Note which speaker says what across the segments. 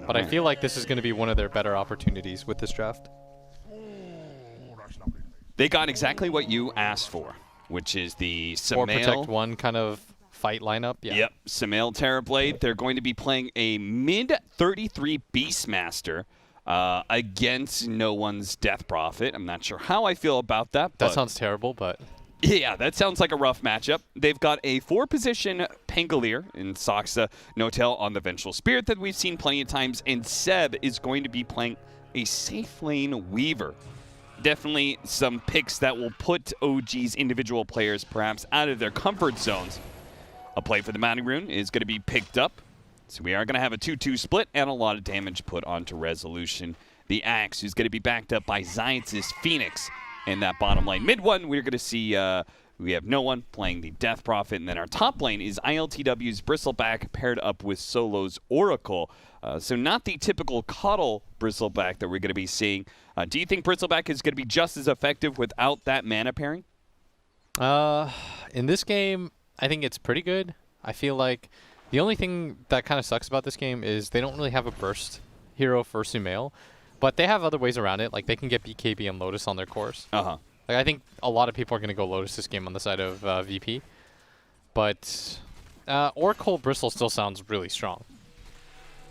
Speaker 1: But I feel like this is going to be one of their better opportunities with this draft.
Speaker 2: They got exactly what you asked for, which is the Sumail.
Speaker 1: Or protect one kind of fight lineup. Yeah.
Speaker 2: Yep, Sumail Terrorblade. They're going to be playing a mid-33 Beastmaster against no one's Death Prophet. I'm not sure how I feel about that.
Speaker 1: That sounds terrible, but...
Speaker 2: Yeah, that sounds like a rough matchup. They've got a 4-position Pangolier in Soxa, Notel on the Vengeful Spirit that we've seen plenty of times, and Seb is going to be playing a safe lane Weaver. Definitely some picks that will put OG's individual players perhaps out of their comfort zones. A play for the Mounting Rune is going to be picked up. So we are going to have a 2-2 split and a lot of damage put onto Resolution. The Axe, who's going to be backed up by Zions' Phoenix in that bottom lane. Mid one, we're going to see we have no one playing the Death Prophet. And then our top lane is ILTW's Bristleback paired up with Solo's Oracle. So not the typical Cuddle Bristleback that we're going to be seeing. Do you think Bristleback is going to be just as effective without that mana pairing?
Speaker 1: In this game, I think it's pretty good. I feel like the only thing that kind of sucks about this game is they don't really have a burst hero for Sumail, but they have other ways around it. Like they can get BKB and Lotus on their cores. Like I think a lot of people are going to go Lotus this game on the side of VP, but Oracle Bristle still sounds really strong.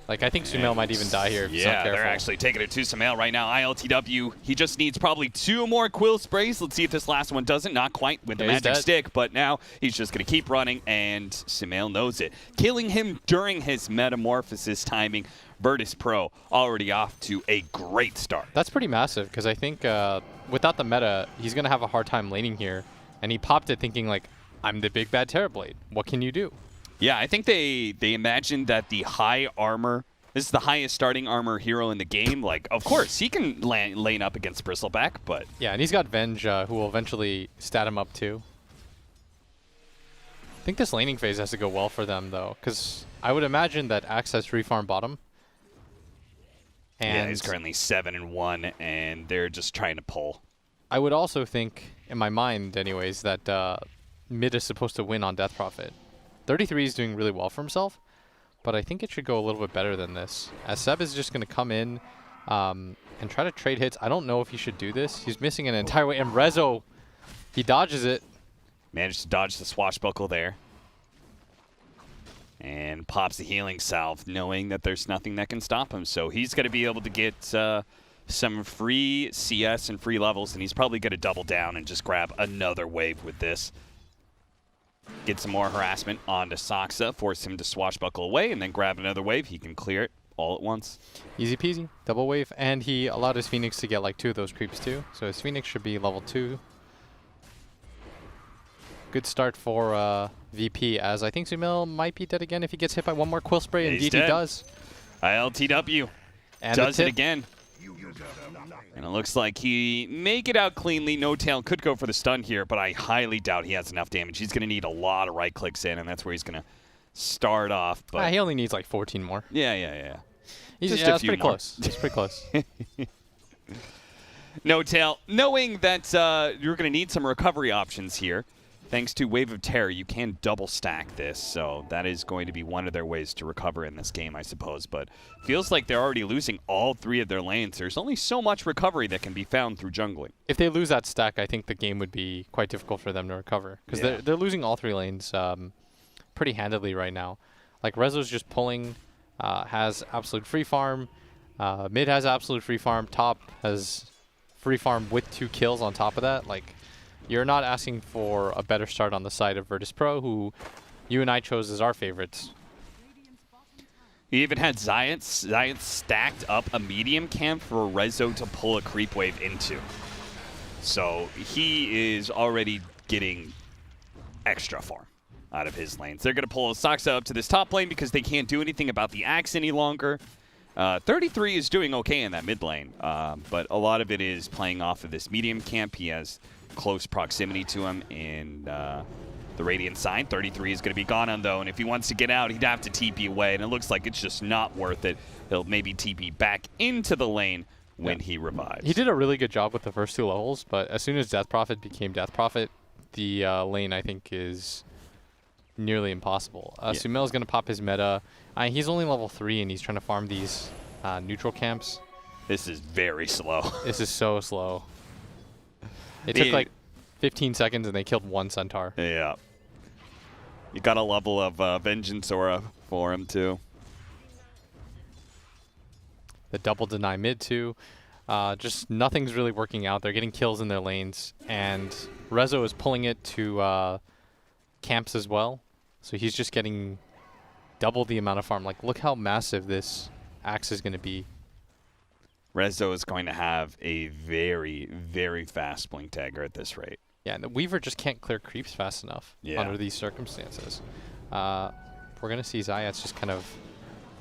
Speaker 1: Like, I think Sumail might even die here if he's not careful.
Speaker 2: They're actually taking it to Sumail right now. ILTW, he just needs probably 2 more Quill Sprays. Let's see if this last one doesn't. Not quite with the magic stick, but now he's just going to keep running, and Sumail knows it. Killing him during his Metamorphosis timing. Virtus.Pro already off to a great start.
Speaker 1: That's pretty massive, because I think without the meta, he's going to have a hard time laning here. And he popped it thinking, like, I'm the big bad Terrorblade. What can you do?
Speaker 2: Yeah, I think they imagined that the high armor, this is the highest starting armor hero in the game. Like, of course, he can lane up against Bristleback, but...
Speaker 1: Yeah, and he's got Venge, who will eventually stat him up too. I think this laning phase has to go well for them, though, because I would imagine that Axe has free farm bottom. And
Speaker 2: yeah, he's currently 7-1, and they're just trying to pull.
Speaker 1: I would also think, in my mind anyways, that mid is supposed to win on Death Prophet. 33 is doing really well for himself, but I think it should go a little bit better than this. As Seb is just going to come in and try to trade hits. I don't know if he should do this. He's missing an entire way. And Rezo, he dodges it.
Speaker 2: Managed to dodge the swashbuckle there. And pops the healing salve, knowing that there's nothing that can stop him. So he's going to be able to get some free CS and free levels, and he's probably going to double down and just grab another wave with this. Get some more harassment onto Soxa, force him to swashbuckle away, and then grab another wave. He can clear it all at once.
Speaker 1: Easy peasy, double wave, and he allowed his Phoenix to get like 2 of those creeps too. So his Phoenix should be level 2. Good start for VP, as I think Sumail might be dead again if he gets hit by one more Quill Spray, and indeed he does.
Speaker 2: ILTW
Speaker 1: and
Speaker 2: does it again. And it looks like he may get out cleanly. No Tail could go for the stun here, but I highly doubt he has enough damage. He's going to need a lot of right clicks in, and that's where he's going to start off. But
Speaker 1: he only needs like 14 more.
Speaker 2: Yeah.
Speaker 1: He's just pretty close. It's pretty close.
Speaker 2: No Tail, knowing that you're going to need some recovery options here. Thanks to Wave of Terror, you can double stack this, so that is going to be one of their ways to recover in this game, I suppose. But feels like they're already losing all 3 of their lanes. There's only so much recovery that can be found through jungling.
Speaker 1: If they lose that stack, I think the game would be quite difficult for them to recover, because they're losing all 3 lanes pretty handedly right now. Like Rezo's just pulling, has absolute free farm, mid has absolute free farm, top has free farm with 2 kills on top of that. Like, you're not asking for a better start on the side of Virtus.Pro, who you and I chose as our favorites.
Speaker 2: He even had Zions stacked up a medium camp for Rezo to pull a creep wave into. So he is already getting extra farm out of his lanes. They're going to pull Soxa up to this top lane because they can't do anything about the Axe any longer. 33 is doing okay in that mid lane, but a lot of it is playing off of this medium camp. He has close proximity to him in the Radiant side. 33 is going to be gone on, though, and if he wants to get out, he'd have to TP away, and it looks like it's just not worth it. He'll maybe TP back into the lane when he revives.
Speaker 1: He did a really good job with the first 2 levels, but as soon as Death Prophet became Death Prophet, the lane, I think, is nearly impossible. Sumail's going to pop his meta. He's only level 3, and he's trying to farm these neutral camps.
Speaker 2: This is very slow.
Speaker 1: This is so slow. It took like 15 seconds and they killed one Centaur.
Speaker 2: Yeah. You got a level of Vengeance Aura for him, too.
Speaker 1: The double deny mid, too. Just nothing's really working out. They're getting kills in their lanes. And Rezo is pulling it to camps as well. So he's just getting double the amount of farm. Like, look how massive this axe is going to be.
Speaker 2: Rezo is going to have a very, very fast Blink Dagger at this rate.
Speaker 1: Yeah, and the Weaver just can't clear creeps fast enough under these circumstances. We're going to see CIS just kind of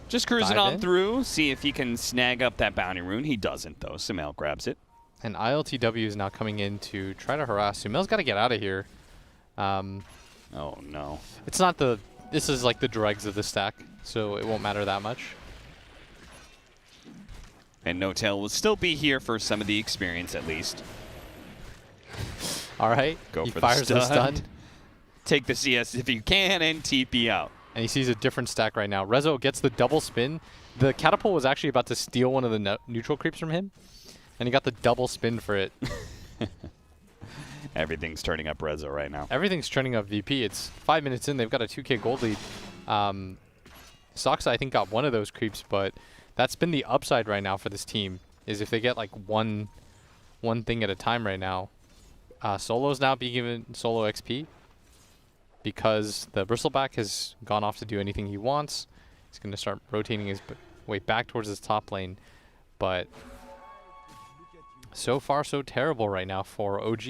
Speaker 2: just cruising on through, see if he can snag up that bounty rune. He doesn't, though. Sumail grabs it.
Speaker 1: And ILTW is now coming in to try to harass. Sumail's got to get out of here.
Speaker 2: Oh, no.
Speaker 1: It's not the... This is like the dregs of the stack, so it won't matter that much.
Speaker 2: And No-Tail will still be here for some of the experience, at least.
Speaker 1: All right.
Speaker 2: Go
Speaker 1: he
Speaker 2: for
Speaker 1: fires
Speaker 2: the stun.
Speaker 1: stun.
Speaker 2: Take the CS if you can and TP out.
Speaker 1: And he sees a different stack right now. Rezo gets the double spin. The catapult was actually about to steal one of the neutral creeps from him, and he got the double spin for it.
Speaker 2: Everything's turning up Rezo right now.
Speaker 1: Everything's turning up VP. It's 5 minutes in. They've got a 2K gold lead. Soxa, I think, got one of those creeps, but that's been the upside right now for this team, is if they get like one thing at a time right now. Solo's now being given solo XP because the Bristleback has gone off to do anything he wants. He's going to start rotating his way back towards his top lane. But so far, so terrible right now for OG.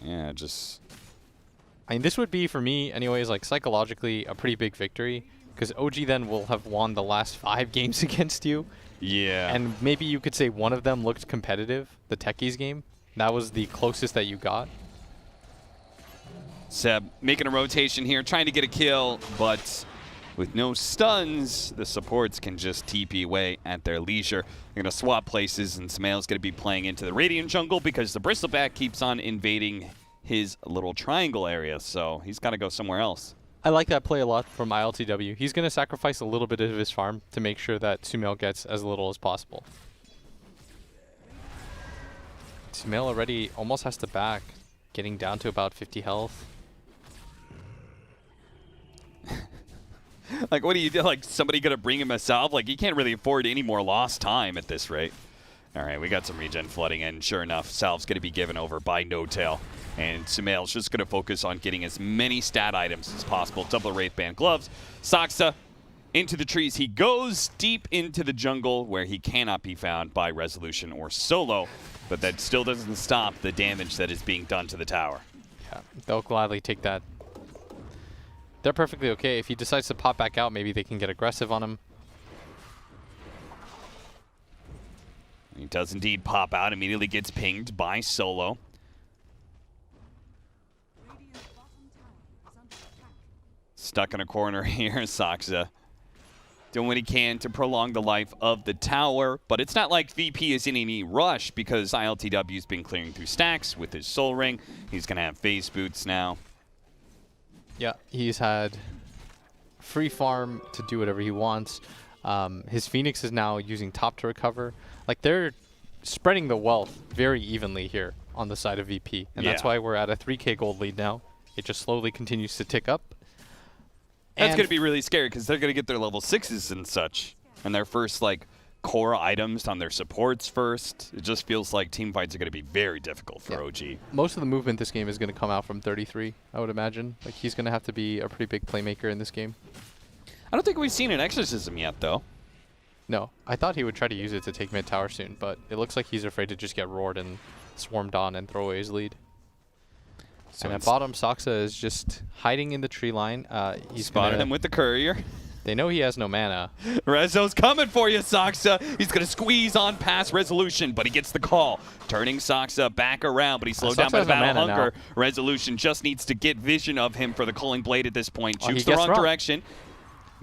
Speaker 2: Yeah, just...
Speaker 1: I mean, this would be, for me anyways, like psychologically a pretty big victory, because OG then will have won the last 5 games against you.
Speaker 2: Yeah.
Speaker 1: And maybe you could say one of them looked competitive, the Techies game. That was the closest that you got.
Speaker 2: Seb making a rotation here, trying to get a kill, but with no stuns, the supports can just TP away at their leisure. They're going to swap places, and Sumail's going to be playing into the Radiant jungle because the Bristleback keeps on invading his little triangle area, so he's got to go somewhere else.
Speaker 1: I like that play a lot from ILTW. He's going to sacrifice a little bit of his farm to make sure that Sumail gets as little as possible. Sumail already almost has to back, getting down to about 50 health.
Speaker 2: Like, what do you do? Like, somebody going to bring him a salve? Like, you can't really afford any more lost time at this rate. All right, we got some regen flooding, and sure enough, salve's going to be given over by No-Tail. And Sumail's just going to focus on getting as many stat items as possible. Double Wraithband gloves. Soxa into the trees. He goes deep into the jungle where he cannot be found by Resolution or Solo. But that still doesn't stop the damage that is being done to the tower.
Speaker 1: Yeah, they'll gladly take that. They're perfectly okay. If he decides to pop back out, maybe they can get aggressive on him.
Speaker 2: He does indeed pop out, immediately gets pinged by Solo. Stuck in a corner here, Soxa doing what he can to prolong the life of the tower, but it's not like VP is in any rush because ILTW's been clearing through stacks with his Soul Ring. He's going to have phase boots now.
Speaker 1: Yeah, he's had free farm to do whatever he wants. His Phoenix is now using top to recover. Like, they're spreading the wealth very evenly here on the side of VP, and that's why we're at a 3K gold lead now. It just slowly continues to tick up.
Speaker 2: That's going to be really scary because they're going to get their level 6s and such, and their first, like, core items on their supports first. It just feels like team fights are going to be very difficult for OG.
Speaker 1: Most of the movement this game is going to come out from 33, I would imagine. Like, he's going to have to be a pretty big playmaker in this game.
Speaker 2: I don't think we've seen an Exorcism yet, though.
Speaker 1: No, I thought he would try to use it to take mid tower soon, but it looks like he's afraid to just get roared and swarmed on and throw away his lead. So and at bottom, Soxa is just hiding in the tree line. He's
Speaker 2: spotted him with the courier.
Speaker 1: They know he has no mana.
Speaker 2: Rezo's coming for you, Soxa. He's going to squeeze on past Resolution, but he gets the call. Turning Soxa back around, but he's slowed down by the Battle Hunger. Now. Resolution just needs to get vision of him for the Culling Blade at this point. Shoots the wrong direction.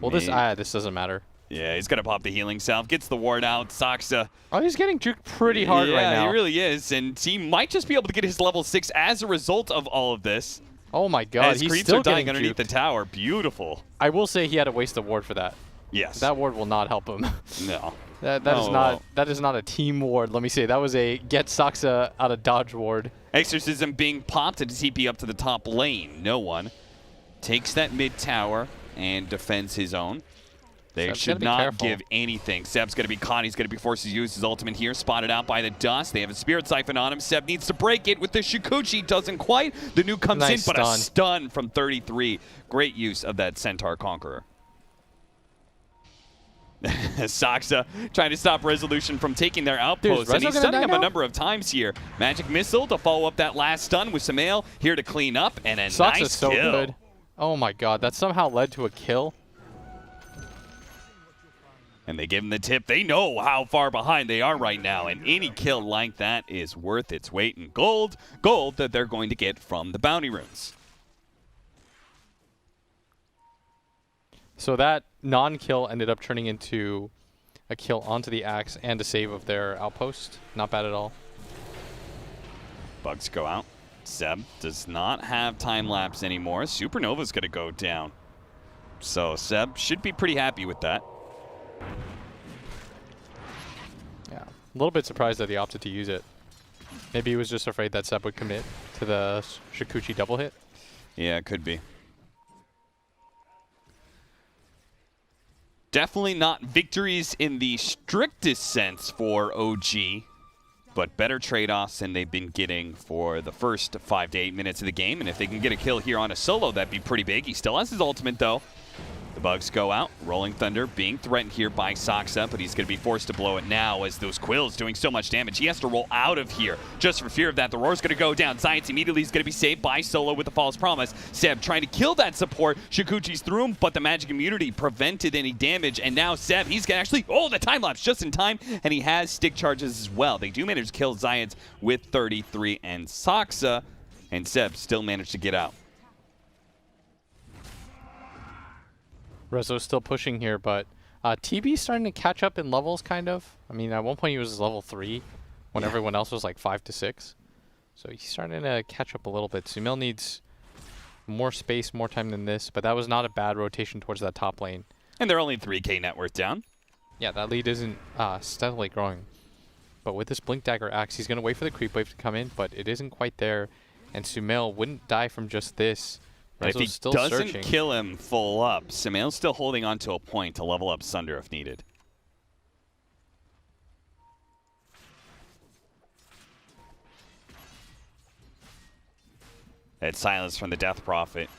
Speaker 1: Well, this doesn't matter.
Speaker 2: Yeah, he's going to pop the healing salve. Gets the ward out. Soxa.
Speaker 1: Oh, he's getting juked pretty hard right now.
Speaker 2: Yeah, he really is. And he might just be able to get his level 6 as a result of all of this.
Speaker 1: Oh my god,
Speaker 2: as
Speaker 1: he's
Speaker 2: creeps
Speaker 1: still
Speaker 2: are dying underneath
Speaker 1: juked.
Speaker 2: the tower. Beautiful.
Speaker 1: I will say he had to waste a ward for that.
Speaker 2: Yes.
Speaker 1: That ward will not help him.
Speaker 2: No.
Speaker 1: That is not a team ward. Let me say that was a get Saksa out of dodge ward.
Speaker 2: Exorcism being popped to TP up to the top lane. No one takes that mid tower and defends his own. They should not give anything. Seb's going to be caught. He's going to be forced to use his ultimate here. Spotted out by the dust. They have a Spirit Siphon on him. Seb needs to break it with the Shikuchi. Doesn't quite. The nuke comes in, but a stun from 33. Great use of that Centaur Conqueror. Saksa trying to stop Resolution from taking their outpost, and he's stunning him a number of times here. Magic Missile to follow up that last stun with Sumail here to clean up, and a nice
Speaker 1: so
Speaker 2: kill.
Speaker 1: Good. Oh my god, that somehow led to a kill.
Speaker 2: And they give him the tip. They know how far behind they are right now, and any kill like that is worth its weight in gold. Gold that they're going to get from the bounty runes.
Speaker 1: So that non-kill ended up turning into a kill onto the Axe and a save of their outpost. Not bad at all.
Speaker 2: Bugs go out. Seb does not have time-lapse anymore. Supernova's going to go down. So Seb should be pretty happy with that.
Speaker 1: Yeah, a little bit surprised that he opted to use it. Maybe he was just afraid that Seb would commit to the Shikuchi double hit.
Speaker 2: Yeah, it could be. Definitely not victories in the strictest sense for OG, but better trade-offs than they've been getting for the first 5 to 8 minutes of the game. And if they can get a kill here on a solo, that'd be pretty big. He still has his ultimate, though. The Bugs go out. Rolling Thunder being threatened here by Saksa, but he's going to be forced to blow it now as those Quills doing so much damage. He has to roll out of here just for fear of that. The Roar's going to go down. Science immediately is going to be saved by Solo with the False Promise. Seb trying to kill that support. Shikuchi's through him, but the Magic Immunity prevented any damage. And now Seb, he's going to actually, the time-lapse just in time, and he has stick charges as well. They do manage to kill Zayats with 33 and Saksa, and Seb still managed to get out.
Speaker 1: Rezo's still pushing here, but TB's starting to catch up in levels, kind of. I mean, at one point he was level 3 when everyone else was like 5 to 6. So he's starting to catch up a little bit. Sumail needs more space, more time than this, but that was not a bad rotation towards that top lane.
Speaker 2: And they're only 3K net worth down.
Speaker 1: Yeah, that lead isn't steadily growing. But with this Blink Dagger Axe, he's going to wait for the creep wave to come in, but it isn't quite there. And Sumail wouldn't die from just this.
Speaker 2: But if he doesn't kill him full up, Sumail's still holding on to a point to level up Sunder if needed. That silence from the Death Prophet.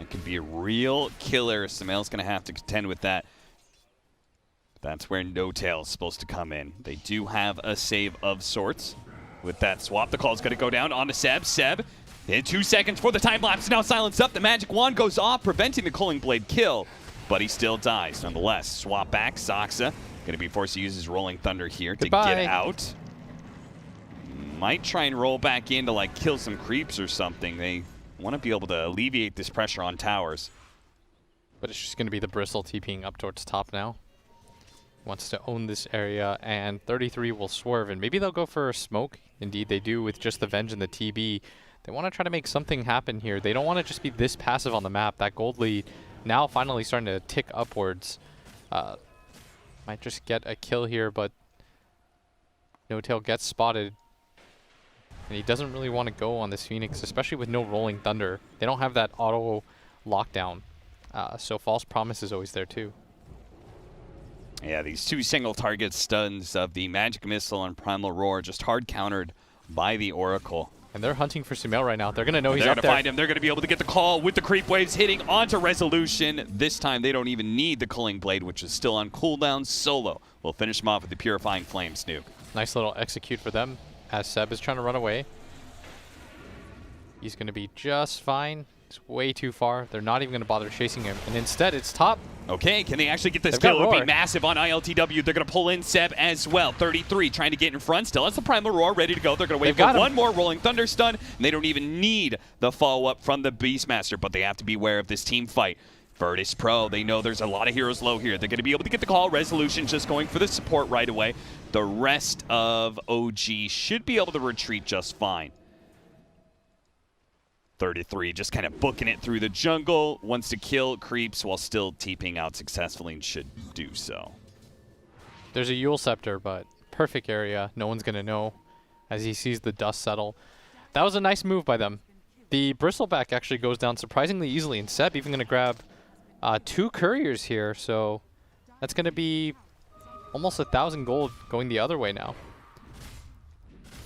Speaker 2: That could be a real killer. Sumail's going to have to contend with that. That's where No Tail's supposed to come in. They do have a save of sorts. With that swap, the call's going to go down onto Seb. Seb, in 2 seconds for the time-lapse, now silenced up. The Magic Wand goes off, preventing the Culling Blade kill. But he still dies nonetheless. Swap back, Saksa. Going to be forced to use his Rolling Thunder here to get out. Might try and roll back in to like kill some creeps or something. They want to be able to alleviate this pressure on towers.
Speaker 1: But it's just going to be the Bristle TPing up towards top now. Wants to own this area, and 33 will swerve, and maybe they'll go for a smoke. Indeed, they do with just the Venge and the TB. They want to try to make something happen here. They don't want to just be this passive on the map. That gold lead now finally starting to tick upwards. Might just get a kill here, but No Tail gets spotted. And he doesn't really want to go on this Phoenix, especially with no Rolling Thunder. They don't have that auto lockdown. So False Promise is always there too.
Speaker 2: Yeah, these 2 single target stuns of the Magic Missile and Primal Roar just hard countered by the Oracle.
Speaker 1: And they're hunting for Sumail right now. They're going to know he's
Speaker 2: up there. They're
Speaker 1: going
Speaker 2: going to find him. They're going to be able to get the call with the creep waves hitting onto Resolution. This time they don't even need the Culling Blade, which is still on cooldown. Solo will finish him off with the Purifying Flames nuke.
Speaker 1: Nice little execute for them as Seb is trying to run away. He's going to be just fine. It's way too far. They're not even going to bother chasing him. And instead, it's top.
Speaker 2: Okay, can they actually get this kill? It would be massive on ILTW. They're going to pull in Seb as well. 33 trying to get in front. Still has the Primal Roar ready to go. They're going to wait for one more Rolling Thunder stun. And they don't even need the follow-up from the Beastmaster, but they have to be aware of this team fight. Virtus.Pro, they know there's a lot of heroes low here. They're going to be able to get the call. Resolution just going for the support right away. The rest of OG should be able to retreat just fine. 33 just kind of booking it through the jungle, wants to kill creeps while still TPing out successfully and should do so.
Speaker 1: There's a Yule Scepter, but perfect area. No one's going to know as he sees the dust settle. That was a nice move by them. The Bristleback actually goes down surprisingly easily, and Seb even going to grab 2 couriers here, so that's going to be almost 1,000 gold going the other way now.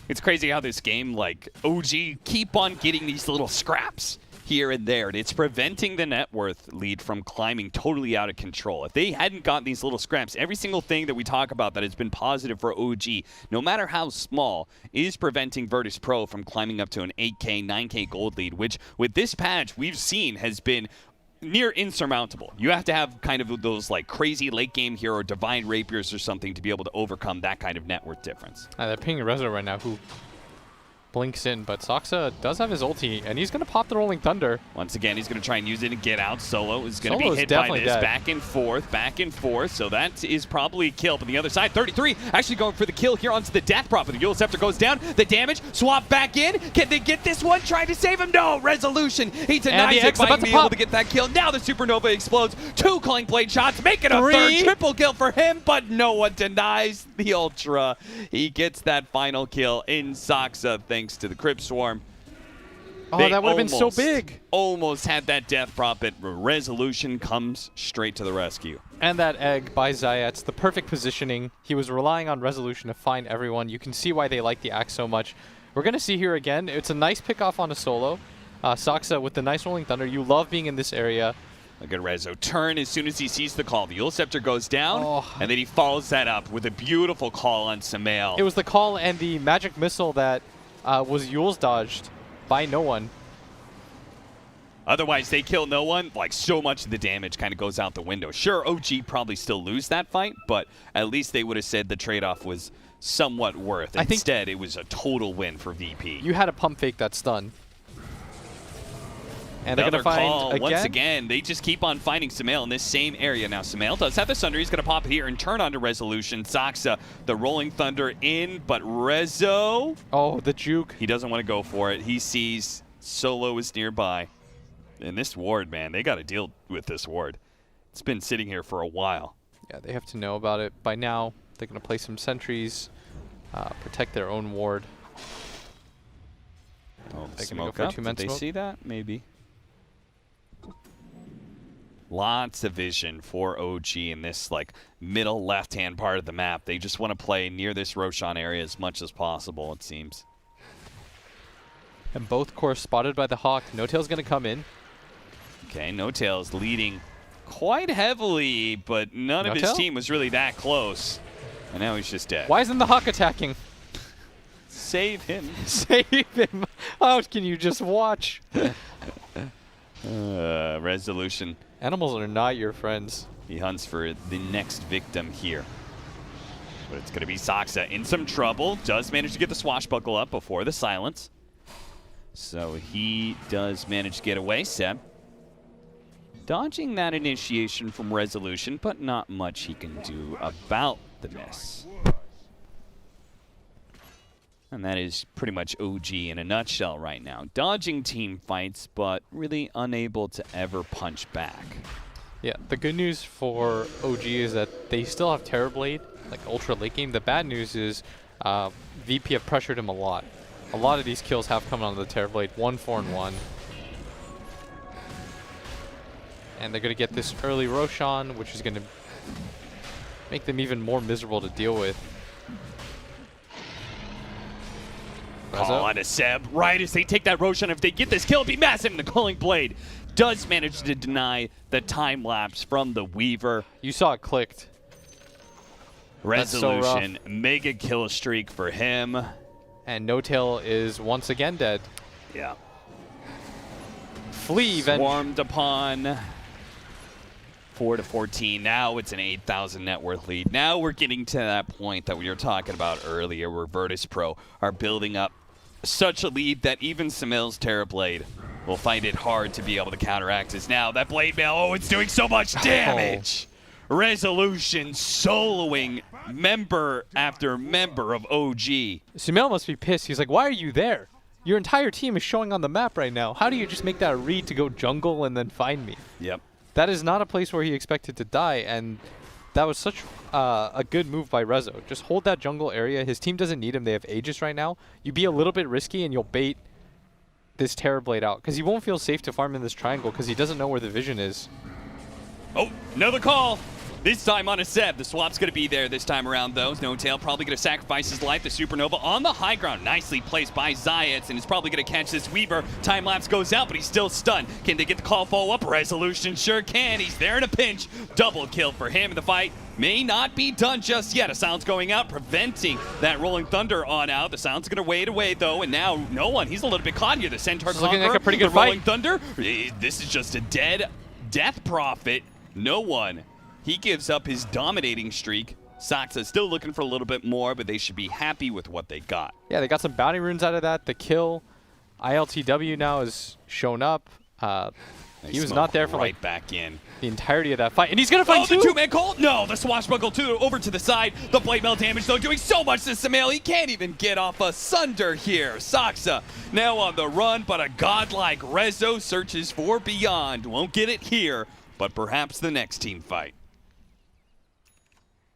Speaker 2: It's crazy how this game, like, OG keep on getting these little scraps here and there. It's preventing the net worth lead from climbing totally out of control. If they hadn't gotten these little scraps, every single thing that we talk about that has been positive for OG, no matter how small, is preventing Virtus.Pro from climbing up to an 8K, 9K gold lead, which with this patch we've seen has been near insurmountable. You have to have kind of those like crazy late game hero, divine rapiers or something to be able to overcome that kind of net worth difference.
Speaker 1: They're pinging Rezo right now, who blinks in, but Soxa does have his ulti, and he's going to pop the Rolling Thunder.
Speaker 2: Once again, he's going to try and use it and get out. Solo is going to be hit by this.
Speaker 1: Dead.
Speaker 2: Back and forth. So that is probably a kill. But the other side, 33, actually going for the kill here onto the Death Prophet. The Yule Scepter goes down. The damage, swap back in. Can they get this one? Trying to save him. No, Resolution. He denies it by being able to get that kill. Now the Supernova explodes. 2 Culling Blade shots, making a third triple kill for him, but no one denies the Ultra. He gets that final kill in Soxa thanks to the Crypt Swarm.
Speaker 1: Oh, that would have been so big.
Speaker 2: Almost had that Death Prophet. Resolution comes straight to the rescue.
Speaker 1: And that egg by Zayats, the perfect positioning. He was relying on Resolution to find everyone. You can see why they like the axe so much. We're going to see here again. It's a nice pick off on a solo. Soxa with the nice Rolling Thunder. You love being in this area.
Speaker 2: Look at Rezo turn as soon as he sees the call. The Yule Scepter goes down, and then he follows that up with a beautiful call on Sumail.
Speaker 1: It was the call and the magic missile that was Yule's dodged by no one.
Speaker 2: Otherwise, they kill no one. Like, so much of the damage kind of goes out the window. Sure, OG probably still lose that fight, but at least they would have said the trade-off was somewhat worth. Instead, it was a total win for VP.
Speaker 1: You had a pump fake that stun. And they're going to find again.
Speaker 2: Once again, they just keep on finding Sumail in this same area. Now, Sumail does have the Sunder. He's going to pop it here and turn onto Resolution. Soxa, the Rolling Thunder in, but Rezo.
Speaker 1: Oh, the juke.
Speaker 2: He doesn't want to go for it. He sees Solo is nearby. And this ward, man, they got to deal with this ward. It's been sitting here for a while.
Speaker 1: Yeah, they have to know about it. By now, they're going to place some sentries, protect their own ward.
Speaker 2: Oh,
Speaker 1: they're
Speaker 2: smoke
Speaker 1: go for
Speaker 2: up.
Speaker 1: 2-man
Speaker 2: Did they
Speaker 1: smoke.
Speaker 2: see that? Maybe. Lots of vision for OG in this like middle left-hand part of the map. They just want to play near this Roshan area as much as possible, it seems.
Speaker 1: And both cores spotted by the Hawk. No Tail's going to come in.
Speaker 2: Okay, No Tail's leading quite heavily, but none of his team was really that close. And now he's just dead.
Speaker 1: Why isn't the Hawk attacking?
Speaker 2: Save him.
Speaker 1: Save him. How can you just watch?
Speaker 2: Resolution.
Speaker 1: Animals are not your friends.
Speaker 2: He hunts for the next victim here. But it's going to be Soxa in some trouble. Does manage to get the swashbuckle up before the silence. So he does manage to get away. Seb dodging that initiation from Resolution, but not much he can do about the miss. And that is pretty much OG in a nutshell right now. Dodging team fights, but really unable to ever punch back.
Speaker 1: Yeah, the good news for OG is that they still have Terrorblade, like ultra late game. The bad news is VP have pressured him a lot. A lot of these kills have come on the Terrorblade, 1-4-1. And they're going to get this early Roshan, which is going to make them even more miserable to deal with.
Speaker 2: Call on a Seb right as they take that Roshan. If they get this kill, it'd be massive. And the Culling Blade does manage to deny the time lapse from the Weaver.
Speaker 1: You saw it clicked.
Speaker 2: Resolution, mega kill streak for him.
Speaker 1: And No Tail is once again dead.
Speaker 2: Yeah.
Speaker 1: Flee
Speaker 2: swarmed upon. 4-14. Now it's an 8,000 net worth lead. Now we're getting to that point that we were talking about earlier where Virtus.Pro are building up such a lead that even Sumail's Terrorblade will find it hard to be able to counteract us. Now that Blade Mail, oh, it's doing so much damage. Resolution soloing member after member of OG.
Speaker 1: Sumail must be pissed. He's like, why are you there? Your entire team is showing on the map right now. How do you just make that a read to go jungle and then find me?
Speaker 2: Yep.
Speaker 1: That is not a place where he expected to die, and that was such a good move by Rezo. Just hold that jungle area. His team doesn't need him. They have Aegis right now. You be a little bit risky and you'll bait this Terrorblade out because he won't feel safe to farm in this triangle because he doesn't know where the vision is.
Speaker 2: Oh, another call. This time on a Seb. The swap's going to be there this time around, though. No-Tail probably going to sacrifice his life. The Supernova on the high ground. Nicely placed by CIS, and it's probably going to catch this Weaver. Time-lapse goes out, but he's still stunned. Can they get the call follow-up? Resolution sure can. He's there in a pinch. Double kill for him. The fight may not be done just yet. A silence going out, preventing that Rolling Thunder on out. The silence is going to wade away, though, and now no one. He's a little bit caught here. The Centaur
Speaker 1: This is looking like a pretty good
Speaker 2: Rolling
Speaker 1: fight.
Speaker 2: Thunder. This is just a death prophet. No one. He gives up his dominating streak. Soxa still looking for a little bit more, but they should be happy with what they got.
Speaker 1: Yeah, they got some bounty runes out of that. The kill. ILTW now has shown up. He was not there for
Speaker 2: right
Speaker 1: like
Speaker 2: back in
Speaker 1: the entirety of that fight. And he's going to fight
Speaker 2: the
Speaker 1: too!
Speaker 2: two-man call? No, the swashbuckle two over to the side. The blade mail damage, though, doing so much to Sumail. He can't even get off a Sunder here. Soxa now on the run, but a godlike Rezo searches for beyond. Won't get it here, but perhaps the next team fight.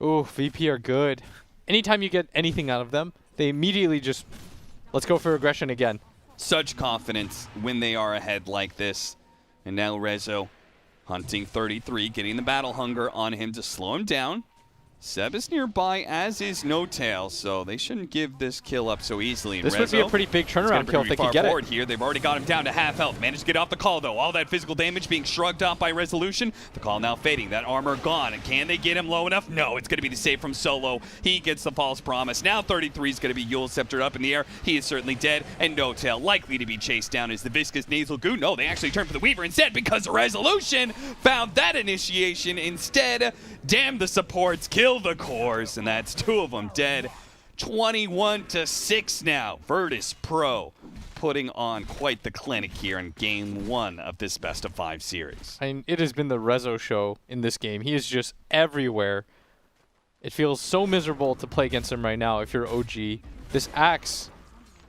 Speaker 1: Ooh, VP are good. Anytime you get anything out of them, they immediately just, let's go for aggression again.
Speaker 2: Such confidence when they are ahead like this. And now Rezo hunting 33, getting the battle hunger on him to slow him down. Seb is nearby, as is No-Tail, so they shouldn't give this kill up so easily. And
Speaker 1: This would be a pretty big turnaround kill if they could get it.
Speaker 2: Here. They've already got him down to half health. Managed to get off the call, though. All that physical damage being shrugged off by Resolution. The call now fading. That armor gone. And can they get him low enough? No, it's going to be the save from Solo. He gets the false promise. Now 33 is going to be Yule Sceptered up in the air. He is certainly dead. And No-Tail likely to be chased down as the viscous nasal goo. No, they actually turned for the Weaver instead because Resolution found that initiation instead. Damn the supports. Kill the cores. And that's two of them dead. 21-6 now. Virtus.Pro putting on quite the clinic here in game 1 of this best-of-5 series.
Speaker 1: I mean, it has been the Rezo show in this game. He is just everywhere. It feels so miserable to play against him right now if you're OG. This Axe,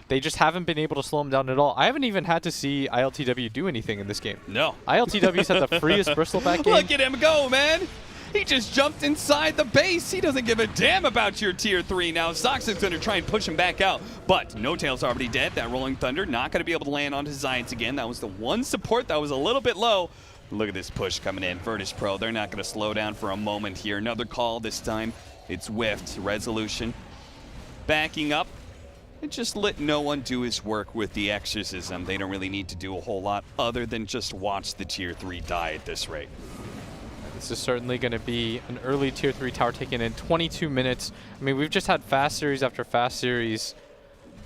Speaker 1: they just haven't been able to slow him down at all. I haven't even had to see ILTW do anything in this game.
Speaker 2: No.
Speaker 1: ILTW's had the freest bristleback game.
Speaker 2: Look at him go, man. He just jumped inside the base. He doesn't give a damn about your tier 3 now. Soxa's going to try and push him back out, but No-Tail's already dead. That Rolling Thunder not going to be able to land onto Zions again. That was the one support that was a little bit low. Look at this push coming in. Virtus.Pro, they're not going to slow down for a moment here. Another call this time. It's whiffed. Resolution backing up. And just let no one do his work with the exorcism. They don't really need to do a whole lot other than just watch the tier 3 die at this rate.
Speaker 1: This is certainly going to be an early tier 3 tower taken in 22 minutes. I mean, we've just had fast series after fast series.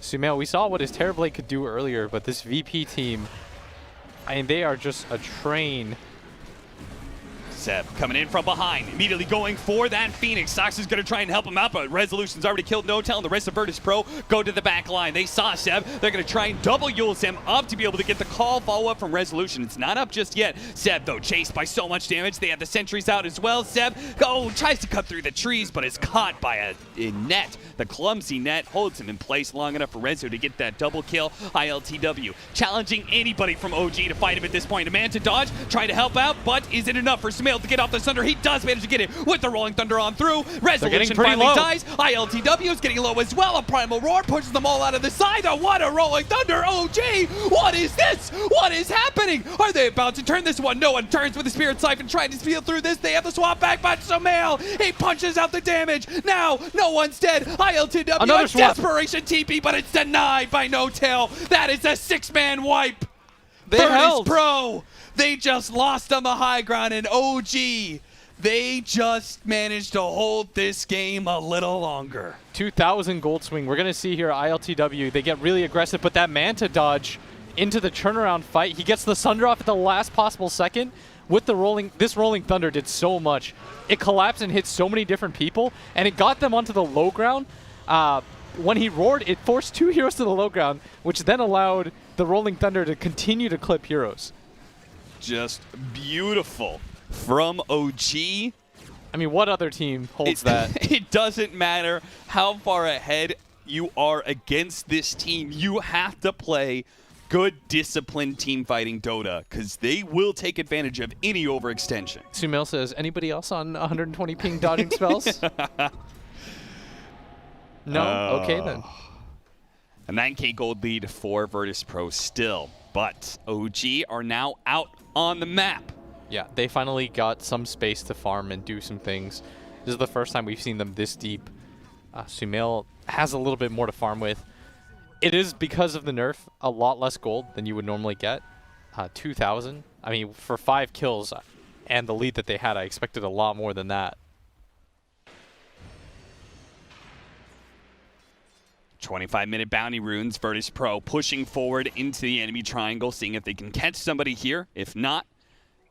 Speaker 1: Sumail, we saw what his Terrorblade could do earlier, but this VP team, I mean, they are just a train.
Speaker 2: Seb coming in from behind, immediately going for that Phoenix. Sox is going to try and help him out, but Resolution's already killed No-Tail, and the rest of Virtus.Pro go to the back line. They saw Seb. They're going to try and double Yule's him up to be able to get the call follow-up from Resolution. It's not up just yet. Seb, though, chased by so much damage. They have the sentries out as well. Seb tries to cut through the trees, but is caught by a net. The clumsy net holds him in place long enough for Rezo to get that double kill. ILTW challenging anybody from OG to fight him at this point. A man to dodge, try to help out, but is it enough for Sumail to get off the Thunder? He does manage to get it with the Rolling Thunder on through. Resolution finally dies. ILTW is getting low as well. A Primal Roar pushes them all out of the side. Oh, what a Rolling Thunder. OG, what is this? What is happening? Are they about to turn this one? No one turns with the Spirit Siphon trying to steal through this. They have the swap back, but Sumail, he punches out the damage. Now, no one's dead. ILTW,
Speaker 1: another swap.
Speaker 2: Desperation TP, but it's denied by No-Tail. That is a 6-man wipe.
Speaker 1: They held.
Speaker 2: Virtus.Pro, they just lost on the high ground, and OG, they just managed to hold this game a little longer.
Speaker 1: 2,000 gold swing. We're going to see here ILTW. They get really aggressive, but that Manta dodge into the turnaround fight. He gets the Sunder off at the last possible second. With the this Rolling Thunder did so much. It collapsed and hit so many different people, and it got them onto the low ground. When he roared, it forced 2 heroes to the low ground, which then allowed the Rolling Thunder to continue to clip heroes.
Speaker 2: Just beautiful from OG.
Speaker 1: I mean, what other team holds that?
Speaker 2: It doesn't matter how far ahead you are against this team. You have to play good, disciplined team fighting Dota, because they will take advantage of any overextension.
Speaker 1: Sumail says, anybody else on 120 ping dodging spells? No? Okay, then.
Speaker 2: A 9K gold lead for Virtus.Pro still, but OG are now out on the map.
Speaker 1: Yeah, they finally got some space to farm and do some things. This is the first time we've seen them this deep. Sumail has a little bit more to farm with. It is, because of the nerf, a lot less gold than you would normally get. 2,000. I mean, for 5 kills and the lead that they had, I expected a lot more than that.
Speaker 2: 25-minute bounty runes, Virtus.Pro pushing forward into the enemy triangle, seeing if they can catch somebody here. If not,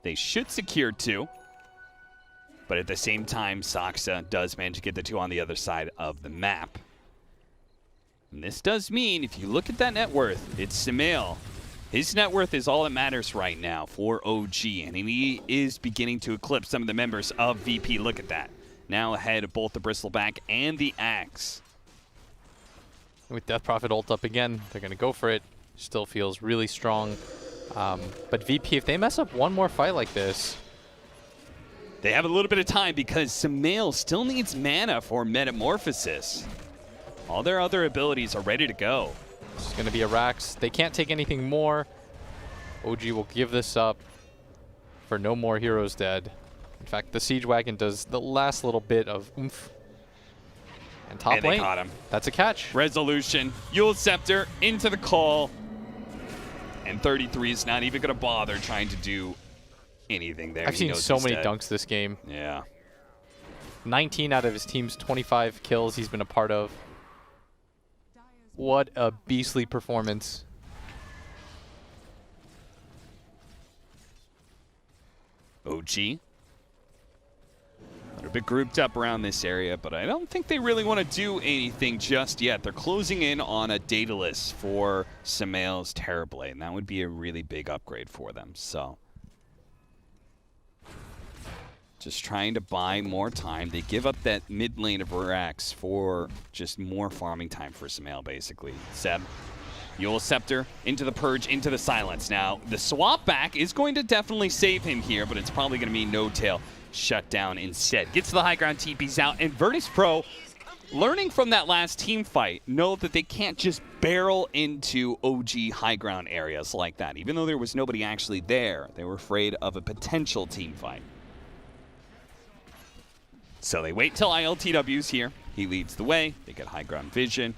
Speaker 2: they should secure 2. But at the same time, Soxa does manage to get the 2 on the other side of the map. And this does mean, if you look at that net worth, it's Sumail. His net worth is all that matters right now for OG, and he is beginning to eclipse some of the members of VP. Look at that. Now ahead of both the Bristleback and the Axe.
Speaker 1: With Death Prophet ult up again, they're going to go for it. Still feels really strong. But VP, if they mess up one more fight like this...
Speaker 2: They have a little bit of time because Sumail still needs mana for Metamorphosis. All their other abilities are ready to go.
Speaker 1: This is going to be a Rax. They can't take anything more. OG will give this up for no more heroes dead. In fact, the Siege Wagon does the last little bit of oomph. And top lane,
Speaker 2: caught him.
Speaker 1: That's a catch.
Speaker 2: Resolution, Yule Scepter into the call. And 33 is not even going to bother trying to do anything there.
Speaker 1: I've seen so many dunks this game.
Speaker 2: Yeah.
Speaker 1: 19 out of his team's 25 kills he's been a part of. What a beastly performance.
Speaker 2: OG. A little bit grouped up around this area, but I don't think they really want to do anything just yet. They're closing in on a Daedalus for Sumail's Terrorblade, and that would be a really big upgrade for them. So, just trying to buy more time. They give up that mid lane of Rax for just more farming time for Sumail, basically. Seb, Yule Scepter, into the Purge, into the Silence. Now, the swap back is going to definitely save him here, but it's probably going to mean No Tail shut down instead. Gets to the high ground, TP's out, and Virtus.Pro, learning from that last team fight, know that they can't just barrel into OG high ground areas like that. Even though there was nobody actually there, they were afraid of a potential team fight. So they wait till ILTW's here. He leads the way. They get high ground vision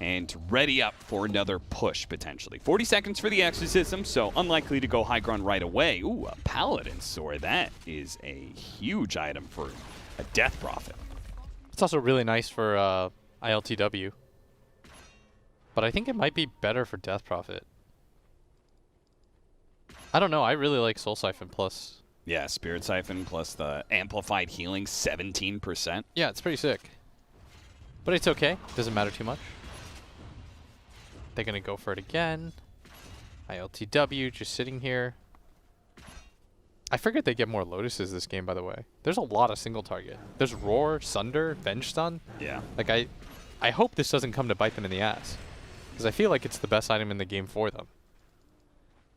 Speaker 2: and ready up for another push, potentially. 40 seconds for the exorcism, so unlikely to go high ground right away. Ooh, a Paladin Sword. That is a huge item for a Death Prophet.
Speaker 1: It's also really nice for ILTW. But I think it might be better for Death Prophet. I don't know. I really like Soul Siphon Plus.
Speaker 2: Yeah, Spirit Siphon plus the Amplified Healing, 17%.
Speaker 1: Yeah, it's pretty sick. But it's okay. Doesn't matter too much. They're going to go for it again. ILTW just sitting here. I figured they'd get more Lotuses this game, by the way. There's a lot of single target. There's Roar, Sunder, Venge Stun.
Speaker 2: Yeah.
Speaker 1: Like, I hope this doesn't come to bite them in the ass. Because I feel like it's the best item in the game for them.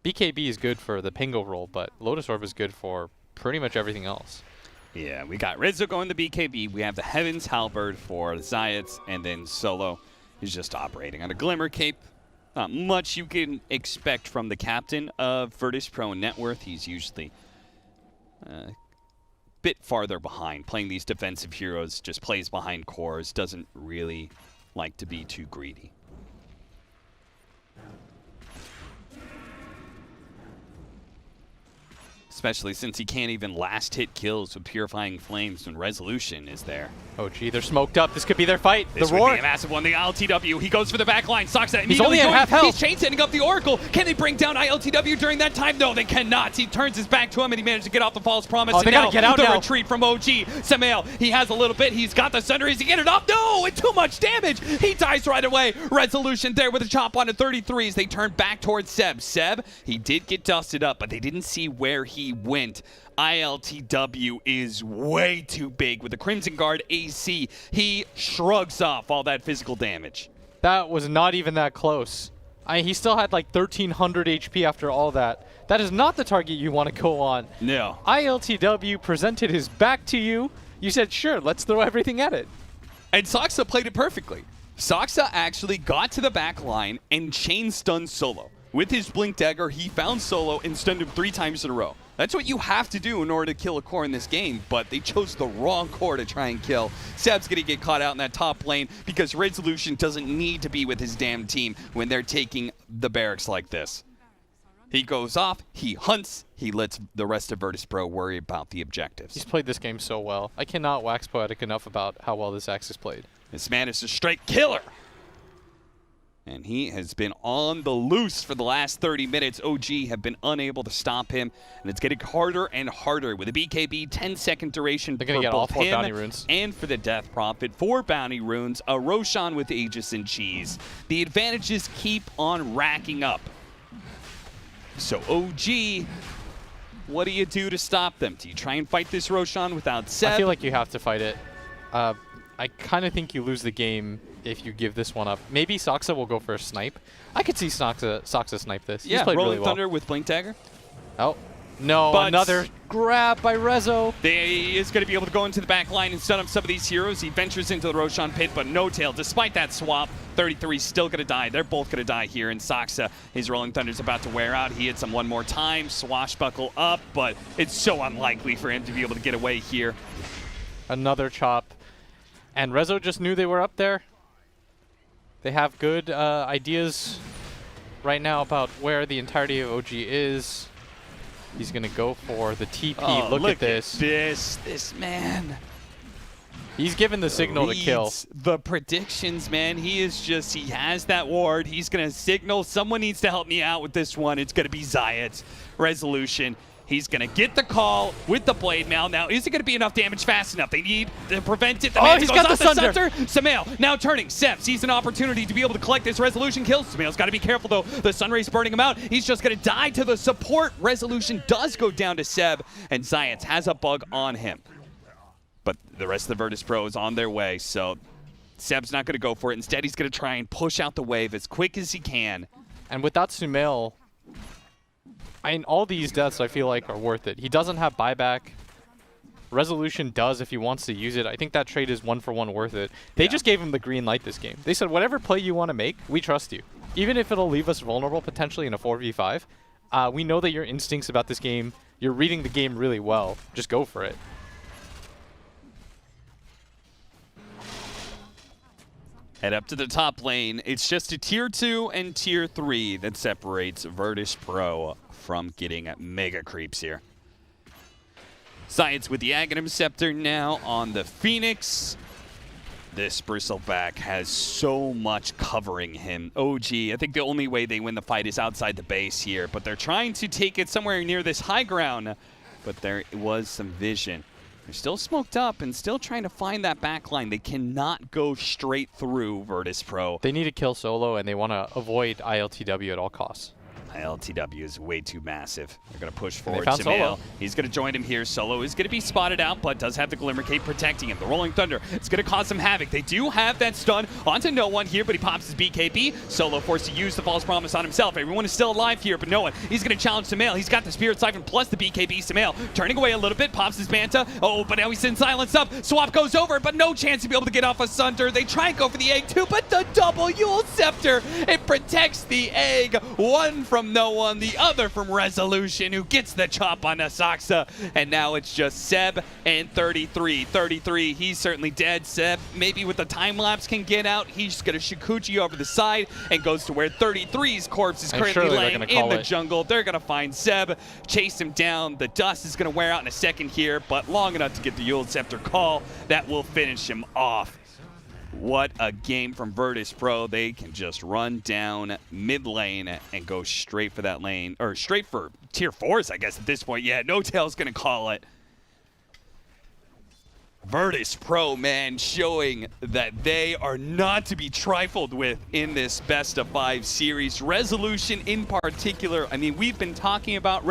Speaker 1: BKB is good for the Pingo roll, but Lotus Orb is good for pretty much everything else.
Speaker 2: Yeah, we got Rizzo going to BKB. We have the Heaven's Halberd for Zayats, and then Solo is just operating on a Glimmer Cape. Not much you can expect from the captain of Virtus.Pro net worth. He's usually a bit farther behind. Playing these defensive heroes, just plays behind cores, doesn't really like to be too greedy. Especially since he can't even last hit kills with Purifying Flames when Resolution is there.
Speaker 1: Oh, gee, they're smoked up. This could be their fight.
Speaker 2: This
Speaker 1: the Roar.
Speaker 2: would be a massive one. The ILTW, he goes for the back line. Soxa
Speaker 1: He's only at half health.
Speaker 2: He's chain setting up the Oracle. Can they bring down ILTW during that time? No, they cannot. He turns his back to him and he managed to get off the false promise.
Speaker 1: Oh, they gotta get out
Speaker 2: the
Speaker 1: now.
Speaker 2: retreat from OG. Sumail, he has a little bit. He's got the Sunder. Is he get it off? No, it's too much damage. He dies right away. Resolution there with a chop on a 33 as they turn back towards Seb. Seb, he did get dusted up, but they didn't see where he went. ILTW is way too big with the Crimson Guard AC. He shrugs off all that physical damage.
Speaker 1: That was not even that close. He still had like 1,300 HP after all that. That is not the target you want to go on.
Speaker 2: No.
Speaker 1: ILTW presented his back to you. You said, sure, let's throw everything at it.
Speaker 2: And Saksa played it perfectly. Saksa actually got to the back line and chain stunned Solo. With his Blink Dagger, he found Solo and stunned him 3 times in a row. That's what you have to do in order to kill a core in this game, but they chose the wrong core to try and kill. Seb's going to get caught out in that top lane because Resolution doesn't need to be with his damn team when they're taking the barracks like this. He goes off, he hunts, he lets the rest of Virtus.Pro worry about the objectives.
Speaker 1: He's played this game so well. I cannot wax poetic enough about how well this Axe is played.
Speaker 2: This man is a straight killer. And he has been on the loose for the last 30 minutes. OG have been unable to stop him, and it's getting harder and harder with a BKB 10-second duration.
Speaker 1: They're going to get all 4 bounty runes.
Speaker 2: And for the Death Prophet, 4 bounty runes, a Roshan with Aegis and Cheese. The advantages keep on racking up. So OG, what do you do to stop them? Do you try and fight this Roshan without Seb?
Speaker 1: I feel like you have to fight it. I kind of think you lose the game if you give this one up. Maybe Saksa will go for a snipe. I could see Saksa snipe this.
Speaker 2: Yeah,
Speaker 1: He's played
Speaker 2: Rolling
Speaker 1: really well.
Speaker 2: Thunder with Blink Dagger.
Speaker 1: Oh, no,
Speaker 2: But
Speaker 1: another grab by Rezo.
Speaker 2: He is going to be able to go into the back line and stun up some of these heroes. He ventures into the Roshan pit, but no tail. Despite that swap, 33 is still going to die. They're both going to die here, and Saksa, his Rolling Thunder's about to wear out. He hits him one more time, swashbuckle up, but it's so unlikely for him to be able to get away here.
Speaker 1: Another chop. And Rezo just knew they were up there. They have good ideas right now about where the entirety of OG is. He's going to go for the TP.
Speaker 2: Oh,
Speaker 1: look at this.
Speaker 2: This man.
Speaker 1: He's given the signal to kill.
Speaker 2: Reads the predictions, man. He has that ward. He's going to signal, someone needs to help me out with this one. It's going to be Zayat. Resolution. He's going to get the call with the blade mail. Now, is it going to be enough damage fast enough? They need to prevent it. The man
Speaker 1: he's
Speaker 2: goes
Speaker 1: got
Speaker 2: off
Speaker 1: the Sunder.
Speaker 2: Samael now turning. Seb sees an opportunity to be able to collect this Resolution kill. Samael's got to be careful, though. The Sunray's burning him out. He's just going to die to the support. Resolution does go down to Seb, and Zayat has a bug on him. But the rest of the Virtus.Pro is on their way, so Seb's not going to go for it. Instead, he's going to try and push out the wave as quick as he can.
Speaker 1: And without Sumail, I mean, all these deaths I feel like are worth it. He doesn't have buyback. Resolution does if he wants to use it. I think that trade is 1-for-1 worth it. They just gave him the green light this game. They said, whatever play you want to make, we trust you. Even if it'll leave us vulnerable potentially in a 4v5, we know that your instincts about this game, you're reading the game really well. Just go for it.
Speaker 2: Head up to the top lane. It's just a Tier 2 and Tier 3 that separates Virtus.Pro from getting mega creeps here. Science with the Aghanim Scepter now on the Phoenix. This Bristleback has so much covering him. OG, I think the only way they win the fight is outside the base here, but they're trying to take it somewhere near this high ground, but there was some vision. They're still smoked up and still trying to find that back line. They cannot go straight through Virtus.Pro.
Speaker 1: They need to kill Solo, and they want to avoid ILTW at all costs.
Speaker 2: ILTW is way too massive. They're going to push forward.
Speaker 1: Found Solo.
Speaker 2: He's going to join him here. Solo is going to be spotted out, but does have the Glimmer Cape protecting him. The Rolling Thunder, it's going to cause some havoc. They do have that stun onto no one here, but he pops his BKB. Solo forced to use the False Promise on himself. Everyone is still alive here, but no one. He's going to challenge Samael. He's got the Spirit Siphon plus the BKB. Samael turning away a little bit, pops his Manta. Oh, but now he's in silence up. Swap goes over, but no chance to be able to get off a Sunder. They try and go for the egg too, but the double Yule Scepter, it protects the egg. One from no one, the other from Resolution, who gets the chop on Asaxa, and now it's just Seb and 33. 33, he's certainly dead. Seb, maybe with the time lapse, can get out. He's just going to Shikuchi over the side and goes to where 33's corpse is currently laying in the jungle. They're going to find Seb, chase him down. The dust is going to wear out in a second here, but long enough to get the Yule Scepter call that will finish him off. What a game from Virtus.Pro. They can just run down mid lane and go straight for that lane, or straight for tier 4s, I guess, at this point. Yeah, No Tail's going to call it. Virtus.Pro, man, showing that they are not to be trifled with in this best of 5 series. Resolution in particular, I mean, we've been talking about